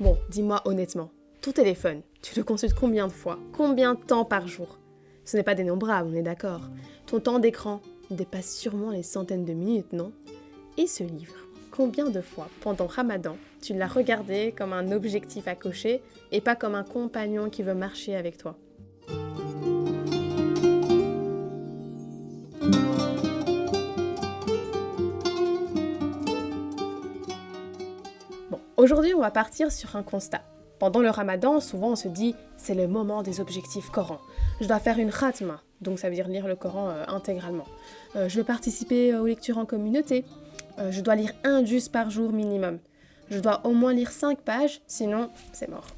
Bon, dis-moi honnêtement, ton téléphone, tu le consultes combien de fois? Combien de temps par jour? Ce n'est pas dénombrable, on est d'accord. Ton temps d'écran dépasse sûrement les centaines de minutes, non? Et ce livre, combien de fois, pendant Ramadan, tu l'as regardé comme un objectif à cocher et pas comme un compagnon qui veut marcher avec toi? Bon, aujourd'hui, on va partir sur un constat. Pendant le Ramadan, souvent on se dit « c'est le moment des objectifs Coran. Je dois faire une khatma », donc ça veut dire lire le Coran intégralement. Je veux participer aux lectures en communauté. Je dois lire un juz par jour minimum. Je dois au moins lire 5 pages, sinon c'est mort.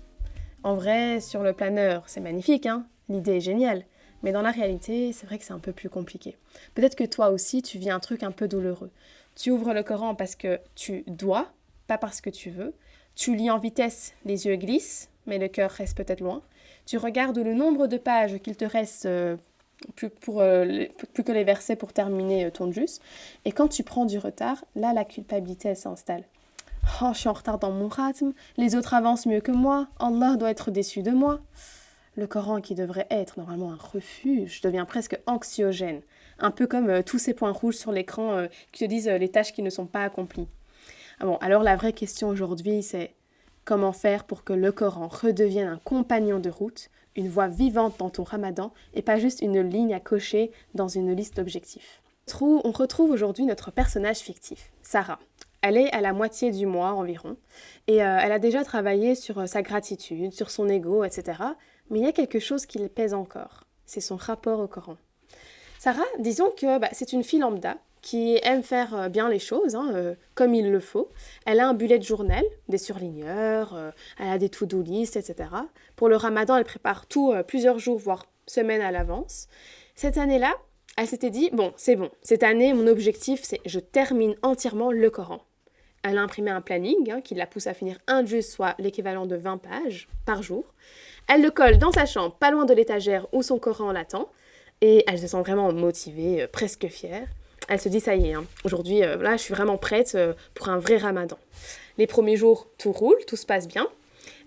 En vrai, sur le planeur, c'est magnifique, hein, l'idée est géniale. Mais dans la réalité, c'est vrai que c'est un peu plus compliqué. Peut-être que toi aussi, tu vis un truc un peu douloureux. Tu ouvres le Coran parce que tu dois, pas parce que tu veux. Tu lis en vitesse, les yeux glissent, mais le cœur reste peut-être loin. Tu regardes le nombre de pages qu'il te reste plus que les versets pour terminer ton juz. Et quand tu prends du retard, là, la culpabilité, elle s'installe. Oh, je suis en retard dans mon rythme, les autres avancent mieux que moi, Allah doit être déçu de moi. Le Coran, qui devrait être normalement un refuge, devient presque anxiogène. Un peu comme tous ces points rouges sur l'écran qui te disent les tâches qui ne sont pas accomplies. Ah bon, alors la vraie question aujourd'hui, c'est comment faire pour que le Coran redevienne un compagnon de route, une voix vivante dans ton Ramadan et pas juste une ligne à cocher dans une liste d'objectifs. On retrouve aujourd'hui notre personnage fictif, Sarah. Elle est à la moitié du mois environ et elle a déjà travaillé sur sa gratitude, sur son ego, etc. Mais il y a quelque chose qui le pèse encore, c'est son rapport au Coran. Sarah, disons que c'est une fille lambda qui aime faire bien les choses, comme il le faut. Elle a un bullet journal, des surligneurs, elle a des to-do list, etc. Pour le Ramadan, elle prépare tout plusieurs jours, voire semaines à l'avance. Cette année-là, elle s'était dit, bon, c'est bon, cette année, mon objectif, c'est je termine entièrement le Coran. Elle a imprimé un planning qui la pousse à finir un juz, soit l'équivalent de 20 pages par jour. Elle le colle dans sa chambre, pas loin de l'étagère où son Coran l'attend. Et elle se sent vraiment motivée, presque fière. Elle se dit, ça y est, aujourd'hui, là, je suis vraiment prête pour un vrai Ramadan. Les premiers jours, tout roule, tout se passe bien.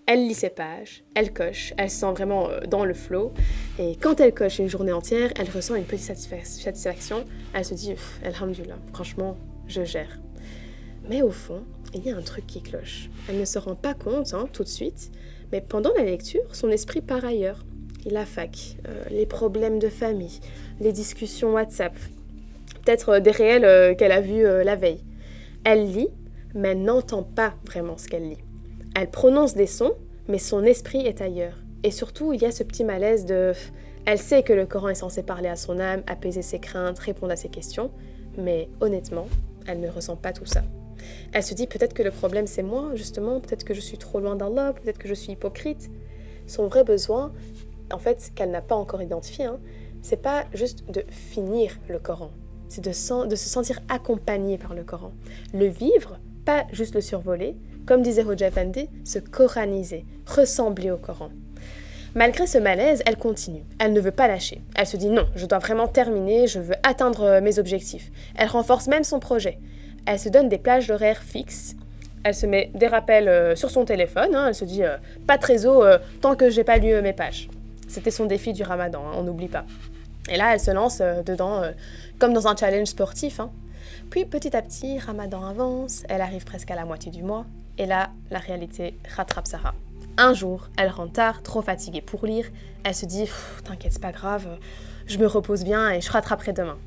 Elle lit ses pages, elle coche, elle se sent vraiment dans le flow. Et quand elle coche une journée entière, elle ressent une petite satisfaction. Elle se dit, alhamdoulilah, franchement, je gère. Mais au fond, il y a un truc qui cloche. Elle ne se rend pas compte tout de suite, mais pendant la lecture, son esprit part ailleurs. La fac, les problèmes de famille, les discussions WhatsApp, peut-être des réels qu'elle a vus la veille. Elle lit, mais elle n'entend pas vraiment ce qu'elle lit. Elle prononce des sons, mais son esprit est ailleurs. Et surtout, il y a ce petit malaise de... Elle sait que le Coran est censé parler à son âme, apaiser ses craintes, répondre à ses questions, mais honnêtement, elle ne ressent pas tout ça. Elle se dit peut-être que le problème c'est moi, justement, peut-être que je suis trop loin d'Allah, peut-être que je suis hypocrite. Son vrai besoin, en fait, qu'elle n'a pas encore identifié, c'est pas juste de finir le Coran, c'est de se sentir accompagnée par le Coran. Le vivre, pas juste le survoler, comme disait Hoja Effendi, se coraniser, ressembler au Coran. Malgré ce malaise, elle continue. Elle ne veut pas lâcher. Elle se dit non, je dois vraiment terminer, je veux atteindre mes objectifs. Elle renforce même son projet. Elle se donne des plages d'horaires fixes. Elle se met des rappels sur son téléphone. Elle se dit pas de réseau tant que j'ai pas lu mes pages. C'était son défi du Ramadan, on n'oublie pas. Et là, elle se lance dedans comme dans un challenge sportif. Puis petit à petit, Ramadan avance, elle arrive presque à la moitié du mois. Et là, la réalité rattrape Sarah. Un jour, elle rentre tard, trop fatiguée pour lire. Elle se dit « T'inquiète, c'est pas grave, je me repose bien et je rattraperai demain ».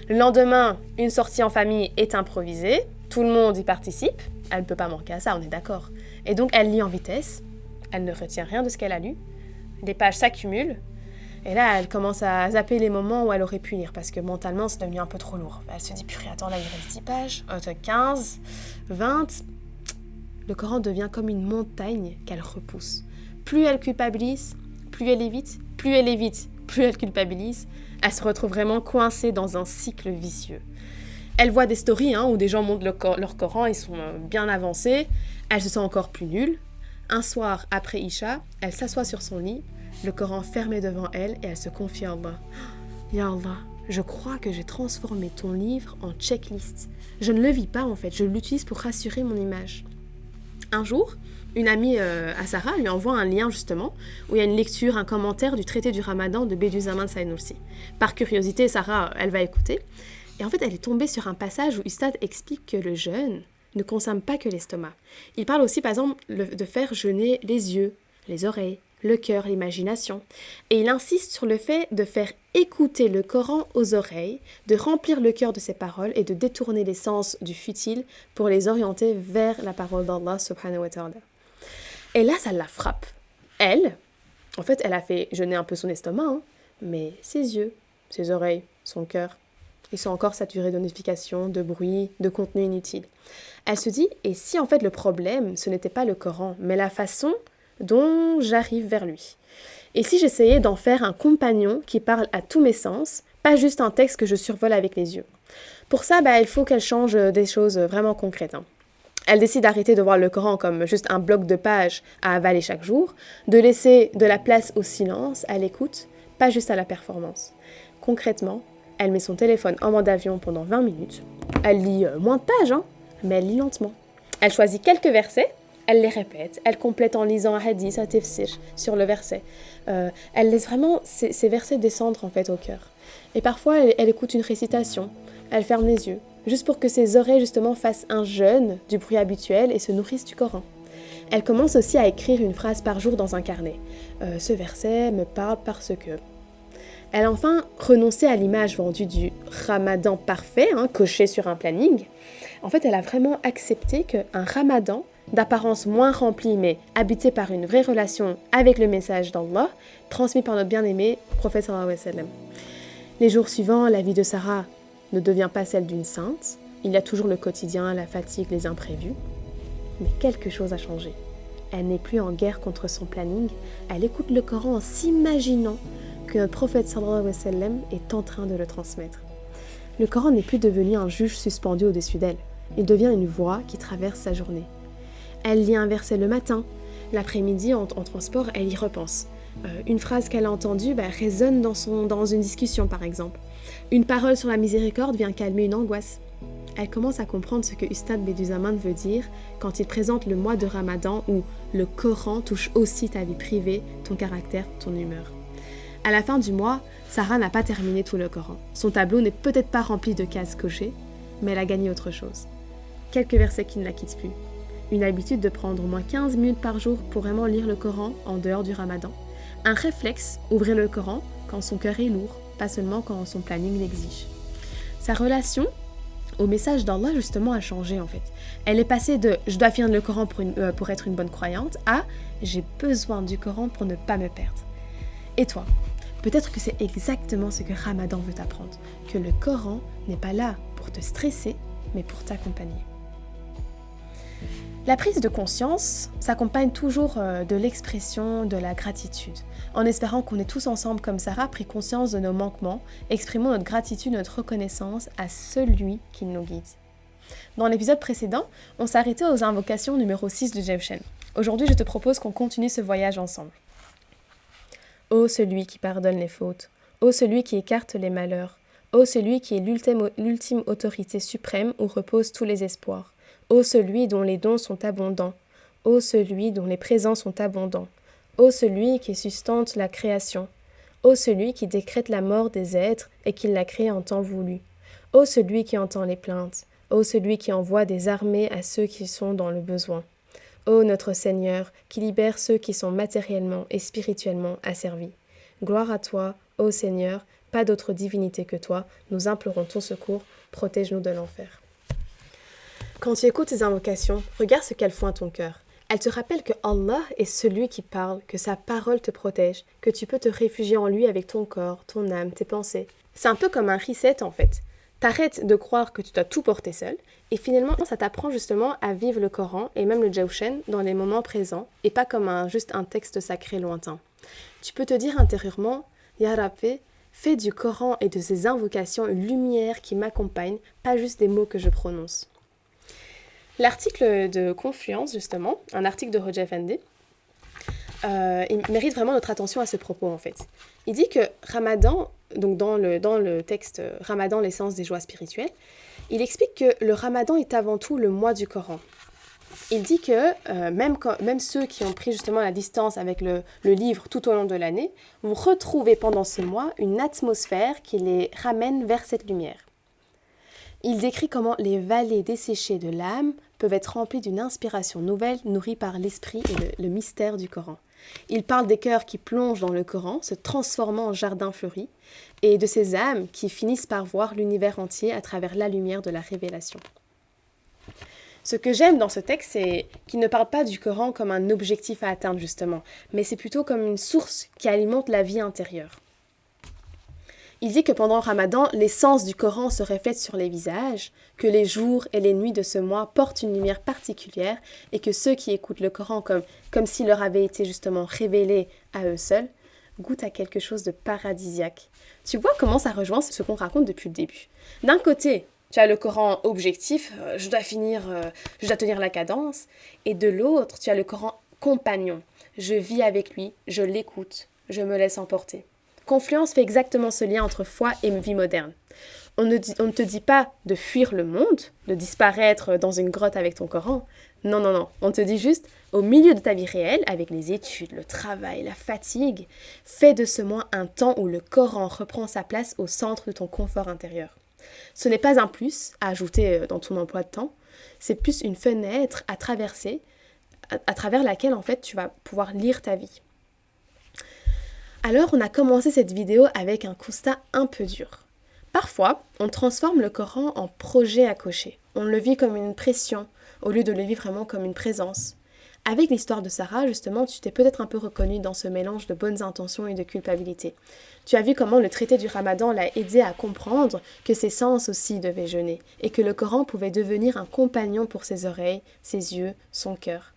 Le lendemain, une sortie en famille est improvisée. Tout le monde y participe. Elle ne peut pas manquer à ça, on est d'accord. Et donc, elle lit en vitesse. Elle ne retient rien de ce qu'elle a lu. Les pages s'accumulent. Et là, elle commence à zapper les moments où elle aurait pu lire parce que mentalement, c'est devenu un peu trop lourd. Elle se dit « Purée, attends, là, il reste 10 pages, 15, 20... » Le Coran devient comme une montagne qu'elle repousse. Plus elle culpabilise, plus elle évite, plus elle évite, plus elle culpabilise. Elle se retrouve vraiment coincée dans un cycle vicieux. Elle voit des stories où des gens montrent leur Coran, ils sont bien avancés. Elle se sent encore plus nulle. Un soir, après Isha, elle s'assoit sur son lit, le Coran fermé devant elle et elle se confie à Allah. « Ya Allah, je crois que j'ai transformé ton livre en checklist. Je ne le vis pas en fait, je l'utilise pour rassurer mon image. » Un jour, une amie à Sarah lui envoie un lien justement où il y a une lecture, un commentaire du traité du Ramadan de Bediüzzaman Said Nursi. Par curiosité, Sarah, elle va écouter. Et en fait, elle est tombée sur un passage où Ustad explique que le jeûne ne consomme pas que l'estomac. Il parle aussi, par exemple, de faire jeûner les yeux, les oreilles, le cœur, l'imagination. Et il insiste sur le fait de faire écouter le Coran aux oreilles, de remplir le cœur de ses paroles et de détourner les sens du futile pour les orienter vers la parole d'Allah subhanahu wa ta'ala. Et là, ça la frappe. Elle, en fait, elle a fait jeûner un peu son estomac, hein, mais ses yeux, ses oreilles, son cœur, ils sont encore saturés de notifications, de bruit, de contenu inutile. Elle se dit, et si en fait le problème, ce n'était pas le Coran, mais la façon dont j'arrive vers lui. Et si j'essayais d'en faire un compagnon qui parle à tous mes sens, pas juste un texte que je survole avec les yeux. Pour ça, il faut qu'elle change des choses vraiment concrètes. Elle décide d'arrêter de voir le Coran comme juste un bloc de pages à avaler chaque jour, de laisser de la place au silence, à l'écoute, pas juste à la performance. Concrètement, elle met son téléphone en mode avion pendant 20 minutes. Elle lit moins de pages, mais elle lit lentement. Elle choisit quelques versets, elle les répète, elle complète en lisant un hadith, un tafsir sur le verset. Elle laisse vraiment ces versets descendre en fait au cœur. Et parfois, elle écoute une récitation, elle ferme les yeux, juste pour que ses oreilles justement fassent un jeûne du bruit habituel et se nourrissent du Coran. Elle commence aussi à écrire une phrase par jour dans un carnet. Ce verset me parle parce que... Elle a enfin renoncé à l'image vendue du ramadan parfait, coché sur un planning. En fait, elle a vraiment accepté qu'un ramadan, d'apparence moins rempli mais habité par une vraie relation avec le message d'Allah, transmis par notre bien-aimé prophète sallallahu alayhi wa sallam. Les jours suivants, la vie de Sarah ne devient pas celle d'une sainte. Il y a toujours le quotidien, la fatigue, les imprévus. Mais quelque chose a changé. Elle n'est plus en guerre contre son planning. Elle écoute le Coran en s'imaginant que notre prophète sallallahu alayhi wa sallam est en train de le transmettre. Le Coran n'est plus devenu un juge suspendu au-dessus d'elle. Il devient une voix qui traverse sa journée. Elle lit un verset le matin. L'après-midi, en transport, elle y repense. Une phrase qu'elle a entendue résonne dans une discussion, par exemple. Une parole sur la miséricorde vient calmer une angoisse. Elle commence à comprendre ce que Ustad Bediüzzaman veut dire quand il présente le mois de Ramadan où le Coran touche aussi ta vie privée, ton caractère, ton humeur. À la fin du mois, Sarah n'a pas terminé tout le Coran. Son tableau n'est peut-être pas rempli de cases cochées, mais elle a gagné autre chose. Quelques versets qui ne la quittent plus. Une habitude de prendre au moins 15 minutes par jour pour vraiment lire le Coran en dehors du Ramadan. Un réflexe, ouvrir le Coran quand son cœur est lourd, pas seulement quand son planning l'exige. Sa relation au message d'Allah justement a changé en fait. Elle est passée de « je dois finir le Coran pour être une bonne croyante » à « j'ai besoin du Coran pour ne pas me perdre ». Et toi, peut-être que c'est exactement ce que Ramadan veut t'apprendre, que le Coran n'est pas là pour te stresser, mais pour t'accompagner. La prise de conscience s'accompagne toujours de l'expression de la gratitude, en espérant qu'on ait tous ensemble, comme Sarah, pris conscience de nos manquements, exprimons notre gratitude, notre reconnaissance à celui qui nous guide. Dans l'épisode précédent, on s'arrêtait aux invocations numéro 6 du Jawshan. Aujourd'hui, je te propose qu'on continue ce voyage ensemble. Ô celui qui pardonne les fautes, ô celui qui écarte les malheurs, ô celui qui est l'ultime autorité suprême où reposent tous les espoirs, ô celui dont les dons sont abondants, ô celui dont les présents sont abondants, ô celui qui sustente la création, ô celui qui décrète la mort des êtres et qui l'a créé en temps voulu, ô celui qui entend les plaintes, ô celui qui envoie des armées à ceux qui sont dans le besoin. Ô notre Seigneur, qui libère ceux qui sont matériellement et spirituellement asservis. Gloire à toi, ô Seigneur, pas d'autre divinité que toi, nous implorons ton secours, protège-nous de l'enfer. Quand tu écoutes ces invocations, regarde ce qu'elles font à ton cœur. Elles te rappellent que Allah est celui qui parle, que sa parole te protège, que tu peux te réfugier en lui avec ton corps, ton âme, tes pensées. C'est un peu comme un reset en fait. T'arrêtes de croire que tu dois tout porter seul, et finalement ça t'apprend justement à vivre le Coran et même le Jawshan dans les moments présents, et pas comme juste un texte sacré lointain. Tu peux te dire intérieurement, Ya Rabbi, fais du Coran et de ses invocations une lumière qui m'accompagne, pas juste des mots que je prononce. L'article de Confluence, justement, un article de Roger Effendi, il mérite vraiment notre attention à ce propos en fait. Il dit que Ramadan, donc dans le texte Ramadan, l'essence des joies spirituelles, il explique que le Ramadan est avant tout le mois du Coran. Il dit que même ceux qui ont pris justement la distance avec le livre tout au long de l'année, vont retrouver pendant ce mois une atmosphère qui les ramène vers cette lumière. Il décrit comment les vallées desséchées de l'âme peuvent être remplies d'une inspiration nouvelle nourrie par l'esprit et le mystère du Coran. Il parle des cœurs qui plongent dans le Coran, se transformant en jardin fleuri, et de ces âmes qui finissent par voir l'univers entier à travers la lumière de la révélation. Ce que j'aime dans ce texte, c'est qu'il ne parle pas du Coran comme un objectif à atteindre justement, mais c'est plutôt comme une source qui alimente la vie intérieure. Il dit que pendant le Ramadan, l'essence du Coran se reflète sur les visages, que les jours et les nuits de ce mois portent une lumière particulière et que ceux qui écoutent le Coran comme s'il leur avait été justement révélé à eux seuls, goûtent à quelque chose de paradisiaque. Tu vois comment ça rejoint ce qu'on raconte depuis le début. D'un côté, tu as le Coran objectif, je dois tenir la cadence, et de l'autre, tu as le Coran compagnon. Je vis avec lui, je l'écoute, je me laisse emporter. Confluence fait exactement ce lien entre foi et vie moderne. On ne te dit pas de fuir le monde, de disparaître dans une grotte avec ton Coran. Non. On te dit juste, au milieu de ta vie réelle, avec les études, le travail, la fatigue, fais de ce mois un temps où le Coran reprend sa place au centre de ton confort intérieur. Ce n'est pas un plus à ajouter dans ton emploi de temps, c'est plus une fenêtre à traverser, à travers laquelle en fait tu vas pouvoir lire ta vie. Alors on a commencé cette vidéo avec un constat un peu dur. Parfois, on transforme le Coran en projet à cocher. On le vit comme une pression, au lieu de le vivre vraiment comme une présence. Avec l'histoire de Sarah, justement, tu t'es peut-être un peu reconnue dans ce mélange de bonnes intentions et de culpabilité. Tu as vu comment le traité du Ramadan l'a aidé à comprendre que ses sens aussi devaient jeûner, et que le Coran pouvait devenir un compagnon pour ses oreilles, ses yeux, son cœur.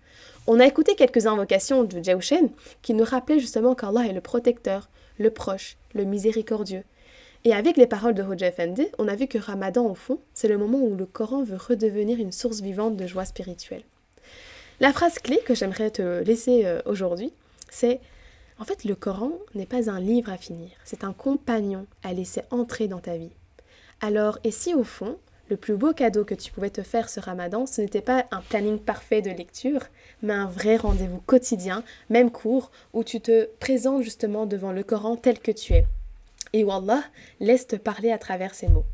On a écouté quelques invocations de Jawshen qui nous rappelaient justement qu'Allah est le protecteur, le proche, le miséricordieux. Et avec les paroles de Hoja Effendi, on a vu que Ramadan, au fond, c'est le moment où le Coran veut redevenir une source vivante de joie spirituelle. La phrase clé que j'aimerais te laisser aujourd'hui, c'est « En fait, le Coran n'est pas un livre à finir, c'est un compagnon à laisser entrer dans ta vie. » Alors, et si au fond, le plus beau cadeau que tu pouvais te faire ce Ramadan, ce n'était pas un planning parfait de lecture, mais un vrai rendez-vous quotidien, même court, où tu te présentes justement devant le Coran tel que tu es. Et où Allah laisse te parler à travers ces mots.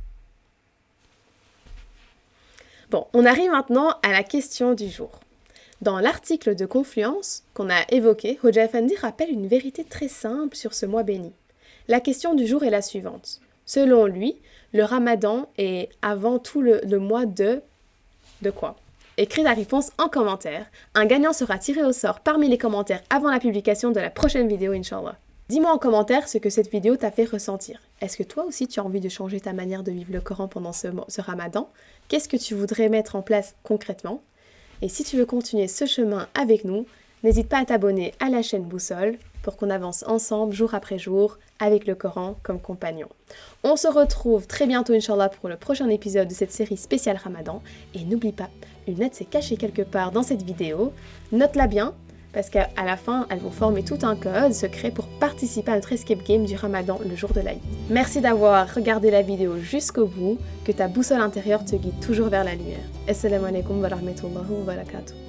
Bon, on arrive maintenant à la question du jour. Dans l'article de Confluence qu'on a évoqué, Hoja Effendi rappelle une vérité très simple sur ce mois béni. La question du jour est la suivante. Selon lui, le Ramadan est avant tout le mois de quoi ? Écris la réponse en commentaire. Un gagnant sera tiré au sort parmi les commentaires avant la publication de la prochaine vidéo, Inch'Allah. Dis-moi en commentaire ce que cette vidéo t'a fait ressentir. Est-ce que toi aussi tu as envie de changer ta manière de vivre le Coran pendant ce Ramadan ? Qu'est-ce que tu voudrais mettre en place concrètement ? Et si tu veux continuer ce chemin avec nous, n'hésite pas à t'abonner à la chaîne Boussole pour qu'on avance ensemble jour après jour avec le Coran comme compagnon. On se retrouve très bientôt Inch'Allah pour le prochain épisode de cette série spéciale Ramadan. Et n'oublie pas, une lettre s'est cachée quelque part dans cette vidéo. Note-la bien parce qu'à la fin, elles vont former tout un code secret pour participer à notre escape game du Ramadan le jour de l'Aïd. Merci d'avoir regardé la vidéo jusqu'au bout, que ta boussole intérieure te guide toujours vers la lumière. Assalamu alaikum wa rahmatullahi wa barakatuh.